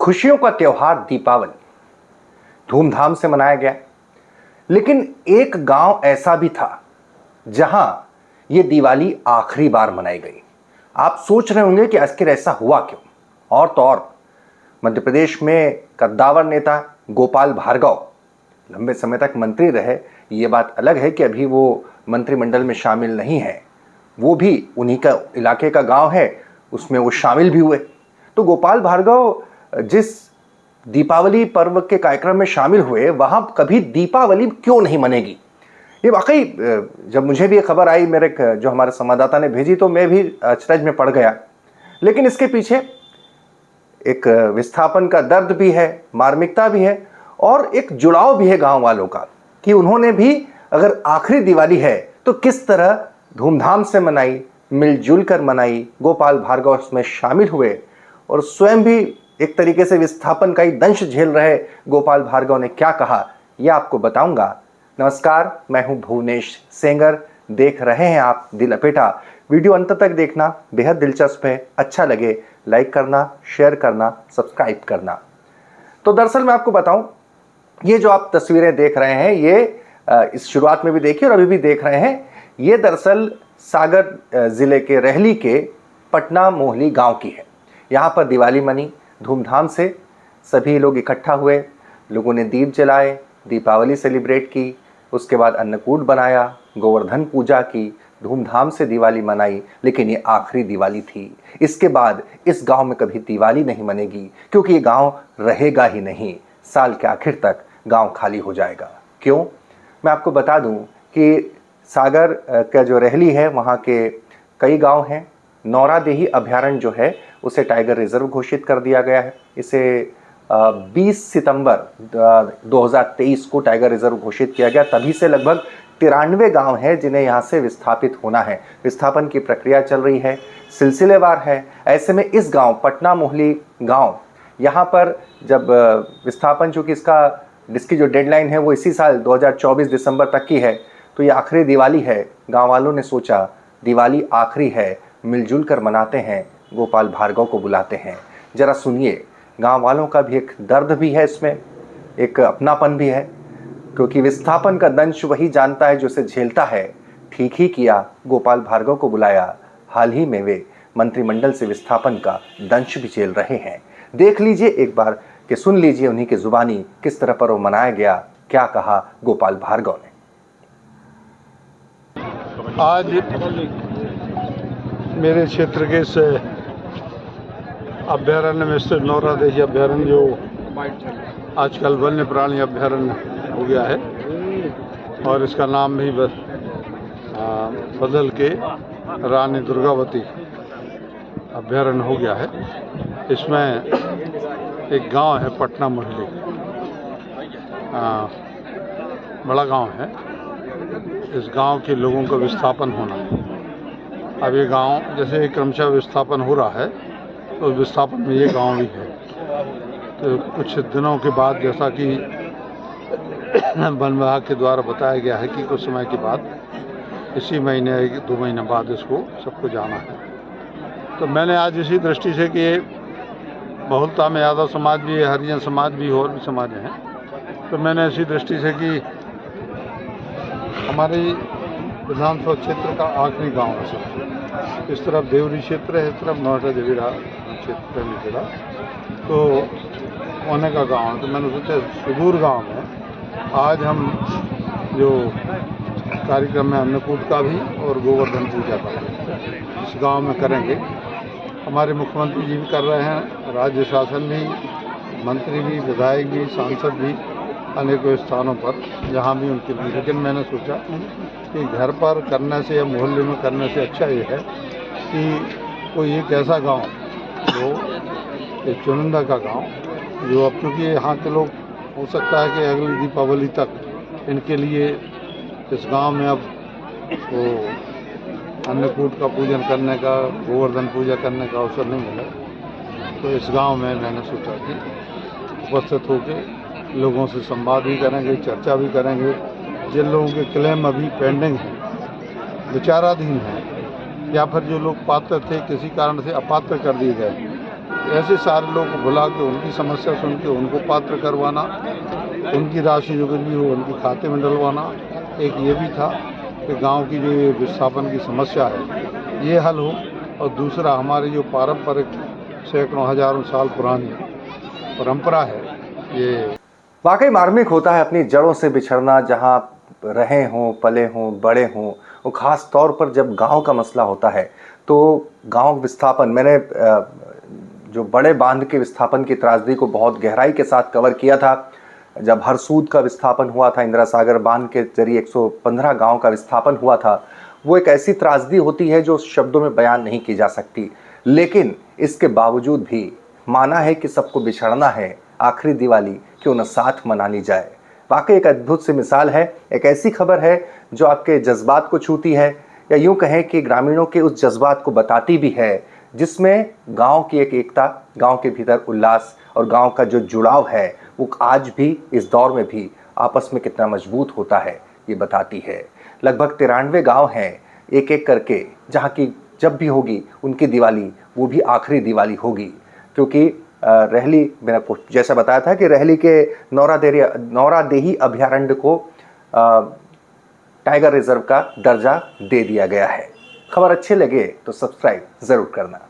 खुशियों का त्योहार दीपावली धूमधाम से मनाया गया, लेकिन एक गांव ऐसा भी था जहां यह दिवाली आखिरी बार मनाई गई। आप सोच रहे होंगे कि आखिर ऐसा हुआ क्यों? और तो और मध्य प्रदेश में कद्दावर नेता गोपाल भार्गव लंबे समय तक मंत्री रहे। ये बात अलग है कि अभी वो मंत्रिमंडल में शामिल नहीं है, वो भी उन्हीं का इलाके का गांव है, उसमें वो शामिल भी हुए। तो गोपाल भार्गव जिस दीपावली पर्व के कार्यक्रम में शामिल हुए, वहां कभी दीपावली क्यों नहीं मनेगी? ये वाकई जब मुझे भी ये खबर आई, मेरे जो हमारे संवाददाता ने भेजी, तो मैं भी अचरज में पड़ गया। लेकिन इसके पीछे एक विस्थापन का दर्द भी है, मार्मिकता भी है और एक जुड़ाव भी है गांव वालों का कि उन्होंने भी अगर आखिरी दिवाली है तो किस तरह धूमधाम से मनाई, मिलजुल कर मनाई। गोपाल भार्गव उसमें शामिल हुए और स्वयं भी एक तरीके से विस्थापन का ही दंश झेल रहे गोपाल भार्गव ने क्या कहा, यह आपको बताऊंगा। नमस्कार, मैं हूं भुवनेश सेंगर। देख रहे हैं आप दिल लपेटा। वीडियो अंत तक देखना बेहद दिलचस्प है। अच्छा लगे लाइक करना, शेयर करना, सब्सक्राइब करना। तो दरअसल मैं आपको बताऊं, ये जो आप तस्वीरें देख रहे हैं, ये इस शुरुआत में भी देखी और अभी भी देख रहे हैं, ये दरअसल सागर जिले के रहली के पटना मोहली गांव की है। यहाँ पर दिवाली मनी धूमधाम से, सभी लोग इकट्ठा हुए, लोगों ने दीप जलाए, दीपावली सेलिब्रेट की, उसके बाद अन्नकूट बनाया, गोवर्धन पूजा की, धूमधाम से दिवाली मनाई। लेकिन ये आखिरी दिवाली थी। इसके बाद इस गांव में कभी दिवाली नहीं मनेगी, क्योंकि ये गांव रहेगा ही नहीं। साल के आखिर तक गांव खाली हो जाएगा। क्यों? मैं आपको बता दूं कि सागर का जो रहली है, वहाँ के कई गांव हैं। नौरादेही अभयारण्य जो है उसे टाइगर रिजर्व घोषित कर दिया गया है। इसे 20 सितंबर 2023 को टाइगर रिजर्व घोषित किया गया। तभी से लगभग 93 गांव हैं जिन्हें यहाँ से विस्थापित होना है। विस्थापन की प्रक्रिया चल रही है, सिलसिलेवार है। ऐसे में इस गांव पटना मोहली गांव, यहाँ पर जब विस्थापन, चूँकि इसकी जो डेडलाइन है वो इसी साल 2024 दिसंबर तक की है, तो ये आखिरी दिवाली है। गाँव वालों ने सोचा दिवाली आखिरी है, मिलजुल कर मनाते हैं, गोपाल भार्गव को बुलाते हैं। जरा सुनिए, गांव वालों का भी एक दर्द भी है, इसमें एक अपनापन भी है, क्योंकि विस्थापन का दंश वही जानता है जो उसे झेलता है। ठीक ही किया, गोपाल भार्गव को बुलाया। हाल ही में वे मंत्रिमंडल से विस्थापन का दंश भी झेल रहे हैं। देख लीजिए एक बार कि सुन लीजिए उन्हीं की जुबानी किस तरह पर्व मनाया गया, क्या कहा गोपाल भार्गव ने। आज मेरे क्षेत्र के इस अभ्यारण्य में स्थित नौरादेही अभ्यारण्य, जो आजकल वन्य प्राणी अभ्यारण्य हो गया है और इसका नाम भी बदल के रानी दुर्गावती अभ्यारण्य हो गया है। इसमें एक गांव है पटना मोहली, बड़ा गांव है। इस गांव के लोगों का विस्थापन होना है। अब ये गांव जैसे क्रमशः विस्थापन हो रहा है, तो विस्थापन में ये गांव भी है। तो कुछ दिनों के बाद, जैसा कि वन विभाग के द्वारा बताया गया है कि कुछ समय के बाद, इसी महीने 2 महीने बाद इसको सबको जाना है। तो मैंने आज इसी दृष्टि से कि बहुलता में यादव समाज भी है, हरिजन समाज भी, और भी समाज हैं, तो मैंने इसी दृष्टि से कि हमारे विधानसभा क्षेत्र का आखिरी गांव है। इस तरफ देवरी क्षेत्र है, इस तरफ नौटा देवीरा क्षेत्र में चला, तो होने का गांव है। तो मैंने सोचा सुदूर गांव में आज हम जो कार्यक्रम है अन्नकूट का भी और गोवर्धन पूजा का भी इस गांव में करेंगे। हमारे मुख्यमंत्री जी भी कर रहे हैं, राज्य शासन भी, मंत्री भी, विधायक भी, सांसद भी, अनेकों स्थानों पर जहाँ भी उनके लिए। लेकिन मैंने सोचा कि घर पर करने से या मोहल्ले में करने से अच्छा ये है कि कोई एक ऐसा गांव, जो एक चुनिंदा का गांव, जो अब चूँकि यहाँ के लोग हो सकता है कि अगली दीपावली तक इनके लिए इस गांव में अब वो अन्नकूट का पूजन करने का, गोवर्धन पूजा करने का अवसर नहीं मिला। तो इस गांव में मैंने सोचा कि उपस्थित होकर लोगों से संवाद भी करेंगे, चर्चा भी करेंगे। जिन लोगों के क्लेम अभी पेंडिंग हैं, विचाराधीन हैं, या फिर जो लोग पात्र थे किसी कारण से अपात्र कर दिए गए, ऐसे सारे लोग को बुला के उनकी समस्या सुन के उनको पात्र करवाना, उनकी राशि जो कुछ भी हो उनके खाते में डलवाना। एक ये भी था कि गांव की जो ये विस्थापन की समस्या है ये हल हो, और दूसरा हमारी जो पारंपरिक सैकड़ों हजारों साल पुरानी परंपरा है ये। वाकई मार्मिक होता है अपनी जड़ों से बिछड़ना, जहाँ रहे हों, पले हों, बड़े हों। वो खास तौर पर जब गांव का मसला होता है तो गांव विस्थापन, मैंने जो बड़े बांध के विस्थापन की त्रासदी को बहुत गहराई के साथ कवर किया था। जब हरसूद का विस्थापन हुआ था, इंदिरा सागर बांध के जरिए 115 गांव का विस्थापन हुआ था, वो एक ऐसी त्रासदी होती है जो शब्दों में बयान नहीं की जा सकती। लेकिन इसके बावजूद भी माना है कि सबको बिछड़ना है, आखिरी दिवाली क्यों न साथ मना ली जाए। वाकई एक अद्भुत सी मिसाल है, एक ऐसी खबर है जो आपके जज्बात को छूती है, या यूं कहें कि ग्रामीणों के उस जज्बात को बताती भी है जिसमें गांव की एक एकता, गांव के भीतर उल्लास और गांव का जो जुड़ाव है वो आज भी इस दौर में भी आपस में कितना मजबूत होता है ये बताती है। लगभग 93 गांव हैं एक एक करके, जहां की जब भी होगी उनकी दिवाली वो भी आखिरी दिवाली होगी, क्योंकि रहली, मैंने जैसा बताया था कि रहली के नौरादेही अभयारण्य को टाइगर रिजर्व का दर्जा दे दिया गया है। खबर अच्छी लगे तो सब्सक्राइब जरूर करना।